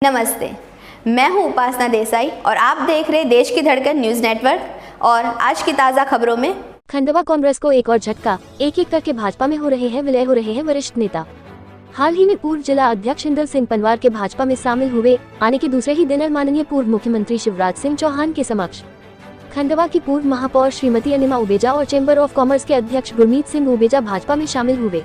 नमस्ते, मैं हूं उपासना देसाई और आप देख रहे देश की धड़कन न्यूज नेटवर्क। और आज की ताज़ा खबरों में खंडवा कांग्रेस को एक और झटका, एक एक करके भाजपा में हो रहे हैं विलय हो रहे हैं वरिष्ठ नेता। हाल ही में पूर्व जिला अध्यक्ष इंदर सिंह पनवार के भाजपा में शामिल हुए आने के दूसरे ही दिन माननीय पूर्व मुख्यमंत्री शिवराज सिंह चौहान के समक्ष खंडवा की पूर्व महापौर श्रीमती अनिमा उबेजा और चैम्बर ऑफ कॉमर्स के अध्यक्ष गुरमीत सिंह उबेजा भाजपा में शामिल हुए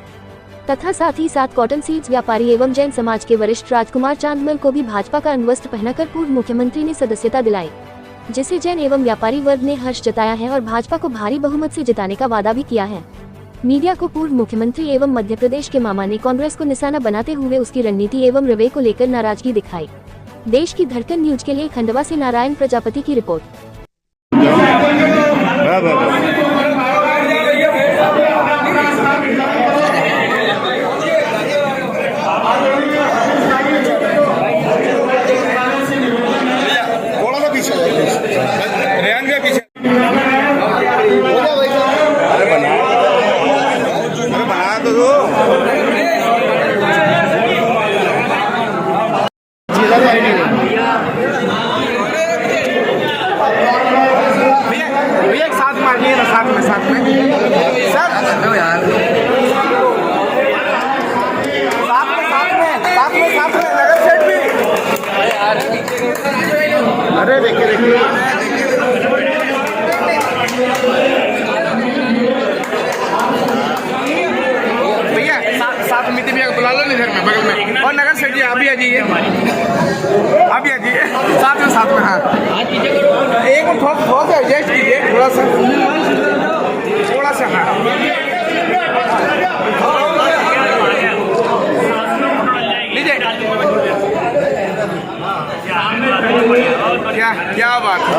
तथा साथ ही साथ कॉटन सीड्स व्यापारी एवं जैन समाज के वरिष्ठ राजकुमार चांदमल को भी भाजपा का अंगवस्त्र पहनाकर पूर्व मुख्यमंत्री ने सदस्यता दिलाई, जिसे जैन एवं व्यापारी वर्ग ने हर्ष जताया है और भाजपा को भारी बहुमत से जिताने का वादा भी किया है। मीडिया को पूर्व मुख्यमंत्री एवं मध्य प्रदेश के मामा ने कांग्रेस को निशाना बनाते हुए उसकी रणनीति एवं रवैये को लेकर नाराजगी दिखाई। देश की धड़कन न्यूज के लिए खंडवा से नारायण प्रजापति की रिपोर्ट। भैया एक साथ मारिए ना, साथ में सर साथ में नगर सेठ भी। अरे देखिए भैया साथ मिट्टी भैया बुला लो इधर में बगल में। और नगर सेठ जी आप भी आ जाइए, आप भी आ जाइए साथ में। हाँ एक थोड़ा सा एडजस्ट कीजिए, थोड़ा सा हाँ। लीजिए क्या बात है।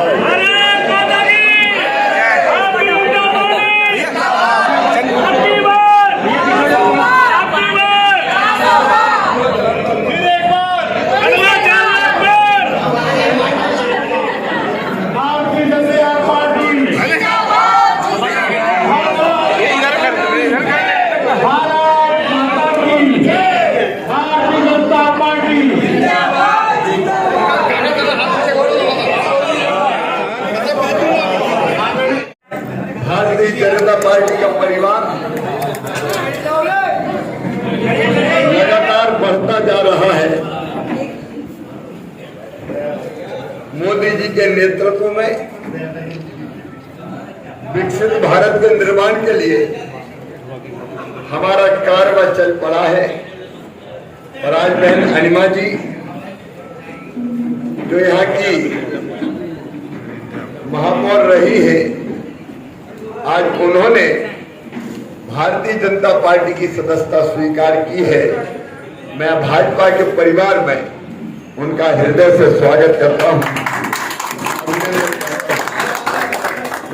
भारतीय जनता पार्टी का परिवार लगातार बढ़ता जा रहा है। मोदी जी के नेतृत्व में विकसित भारत के निर्माण के लिए हमारा कारवा चल पड़ा है। और आज बहन अनिमा जी जो यहाँ की महापौर रही है, आज उन्होंने भारतीय जनता पार्टी की सदस्यता स्वीकार की है। मैं भाजपा के परिवार में उनका हृदय से स्वागत करता हूं।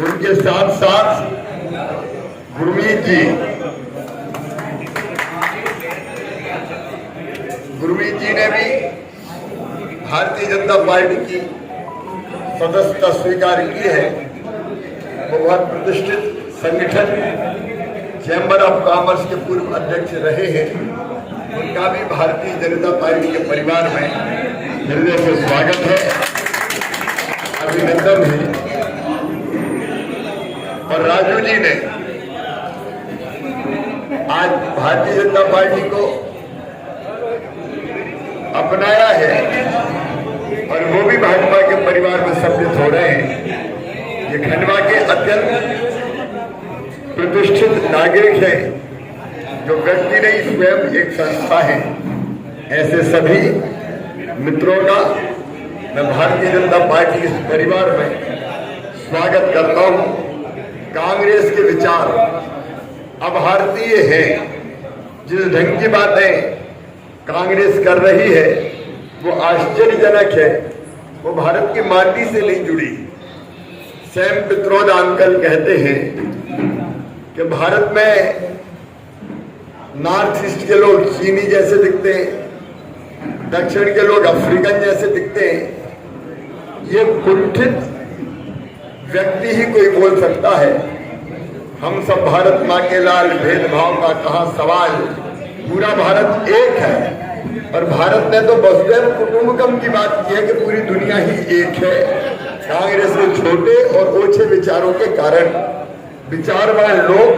उनके साथ साथ गुरमीत जी ने भी भारतीय जनता पार्टी की सदस्यता स्वीकार की है। वो बहुत प्रतिष्ठित संगठन चैम्बर ऑफ कॉमर्स के पूर्व अध्यक्ष रहे हैं। उनका भी भारतीय जनता पार्टी के परिवार में हृदय से स्वागत है, अभिनंदन है। और राजू जी ने आज भारतीय जनता पार्टी को अपनाया है और वो भी भाजपा के परिवार में सम्मिलित हो रहे हैं। ये खंडवा के अत्यंत प्रतिष्ठित नागरिक है, जो व्यक्ति नहीं स्वयं एक संस्था है। ऐसे सभी मित्रों का मैं भारतीय जनता पार्टी के परिवार में स्वागत करता हूं। कांग्रेस के विचार अभारतीय है। जिस ढंग की बातें कांग्रेस कर रही है वो आश्चर्यजनक है। वो भारत की माटी से नहीं जुड़ी। सैम पित्रोदा अंकल कहते हैं कि भारत में नॉर्थ ईस्ट के लोग चीनी जैसे दिखते हैं, दक्षिण के लोग अफ्रीकन जैसे दिखते हैं। ये कुंठित व्यक्ति ही कोई बोल सकता है। हम सब भारत माँ के लाल, भेदभाव का कहाँ सवाल। पूरा भारत एक है। और भारत ने तो वसुधैव कुटुंबकम की बात की है कि पूरी दुनिया ही एक है। कांग्रेस के छोटे और ओछे विचारों के कारण विचारवान लोग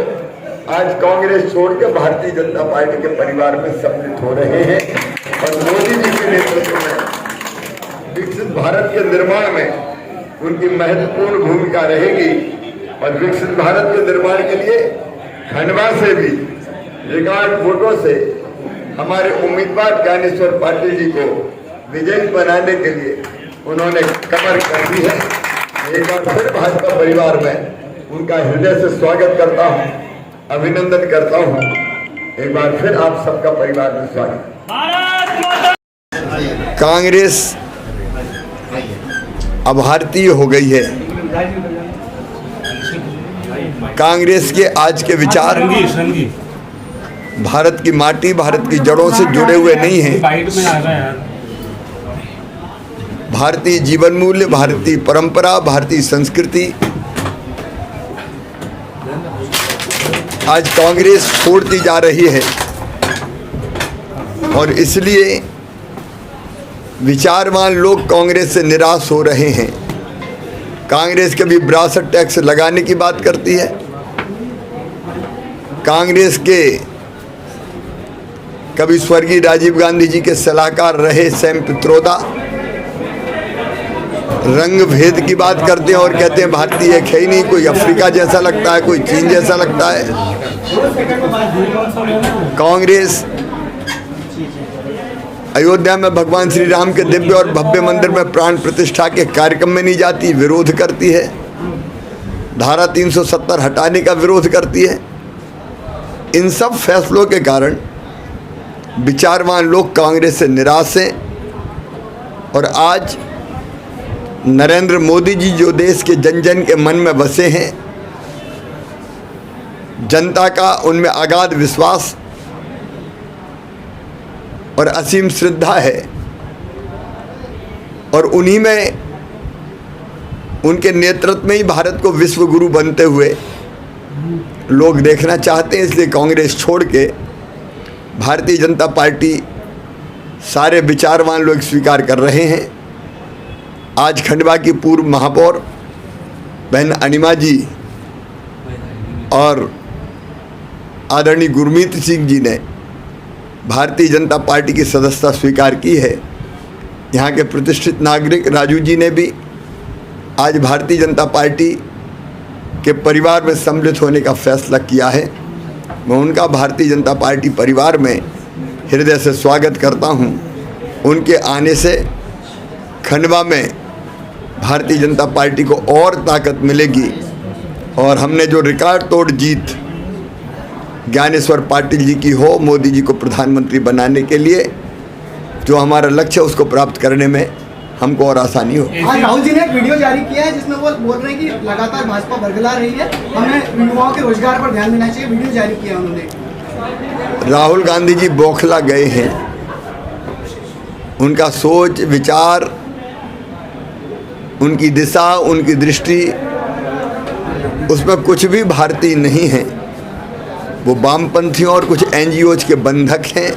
आज कांग्रेस छोड़ के भारतीय जनता पार्टी के परिवार में सम्मिलित हो रहे हैं और मोदी जी के नेतृत्व में विकसित भारत के निर्माण में उनकी महत्वपूर्ण भूमिका रहेगी। और विकसित भारत के निर्माण के लिए खंडवा से भी रिकॉर्ड वोटों से हमारे उम्मीदवार ज्ञानेश्वर पाटिल जी को विजयी बनाने के लिए उन्होंने कमर कर दी है। एक बार फिर भाजपा परिवार में उनका हृदय से स्वागत करता हूं, अभिनंदन करता हूं। एक बार फिर आप सबका परिवार में स्वागत। कांग्रेस अब भारतीय हो गई है। कांग्रेस के आज के विचार भारत की माटी, भारत की जड़ों से जुड़े हुए नहीं हैं। भारतीय जीवन मूल्य, भारतीय परंपरा, भारतीय संस्कृति आज कांग्रेस छोड़ती जा रही है और इसलिए विचारवान लोग कांग्रेस से निराश हो रहे हैं। कांग्रेस कभी विरासत टैक्स लगाने की बात करती है, कांग्रेस के कभी स्वर्गीय राजीव गांधी जी के सलाहकार रहे सैम पित्रोदा रंग भेद की बात करते हैं और कहते हैं भारतीय एक है ही नहीं, कोई अफ्रीका जैसा लगता है, कोई चीन जैसा लगता है। कांग्रेस अयोध्या में भगवान श्री राम के दिव्य और भव्य मंदिर में प्राण प्रतिष्ठा के कार्यक्रम में नहीं जाती, विरोध करती है। धारा 370 हटाने का विरोध करती है। इन सब फैसलों के कारण विचारवान लोग कांग्रेस से निराश हैं और आज नरेंद्र मोदी जी जो देश के जन जन के मन में बसे हैं, जनता का उनमें अगाध विश्वास और असीम श्रद्धा है और उन्हीं में उनके नेतृत्व में ही भारत को विश्व गुरु बनते हुए लोग देखना चाहते हैं। इसलिए कांग्रेस छोड़ के भारतीय जनता पार्टी सारे विचारवान लोग स्वीकार कर रहे हैं। आज खंडवा की पूर्व महापौर बहन अनिमा जी और आदरणीय गुरमीत सिंह जी ने भारतीय जनता पार्टी की सदस्यता स्वीकार की है। यहाँ के प्रतिष्ठित नागरिक राजू जी ने भी आज भारतीय जनता पार्टी के परिवार में सम्मिलित होने का फैसला किया है। मैं उनका भारतीय जनता पार्टी परिवार में हृदय से स्वागत करता हूँ। उनके आने से खंडवा में भारतीय जनता पार्टी को और ताकत मिलेगी और हमने जो रिकॉर्ड तोड़ जीत ज्ञानेश्वर पाटिल जी की हो, मोदी जी को प्रधानमंत्री बनाने के लिए जो हमारा लक्ष्य है उसको प्राप्त करने में हमको और आसानी हो। आज राहुल जी ने एक वीडियो जारी किया है जिसमें वो बोल रहे हैं कि लगातार भाजपा बरगला रही है, हमें युवाओं के रोजगार पर ध्यान देना चाहिए। वीडियो जारी किया उन्होंने। राहुल गांधी जी बौखला गए हैं। उनका सोच विचार, उनकी दिशा, उनकी दृष्टि, उसमें कुछ भी भारतीय नहीं है। वो वामपंथियों और कुछ एनजीओज के बंधक हैं।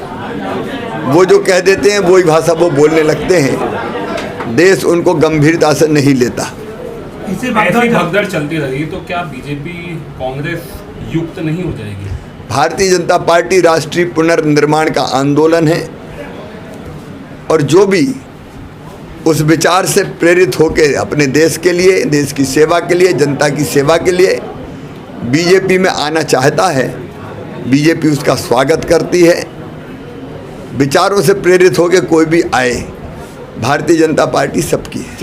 वो जो कह देते हैं वही भाषा वो बोलने लगते हैं। देश उनको गंभीरता से नहीं लेता। ऐसी भगदड़ चलती रही तो क्या बीजेपी कांग्रेस युक्त नहीं हो जाएगी? भारतीय जनता पार्टी राष्ट्रीय पुनर्निर्माण का आंदोलन है और जो भी उस विचार से प्रेरित होकर अपने देश के लिए, देश की सेवा के लिए, जनता की सेवा के लिए बीजेपी में आना चाहता है, बीजेपी उसका स्वागत करती है। विचारों से प्रेरित होकर कोई भी आए, भारतीय जनता पार्टी सबकी है।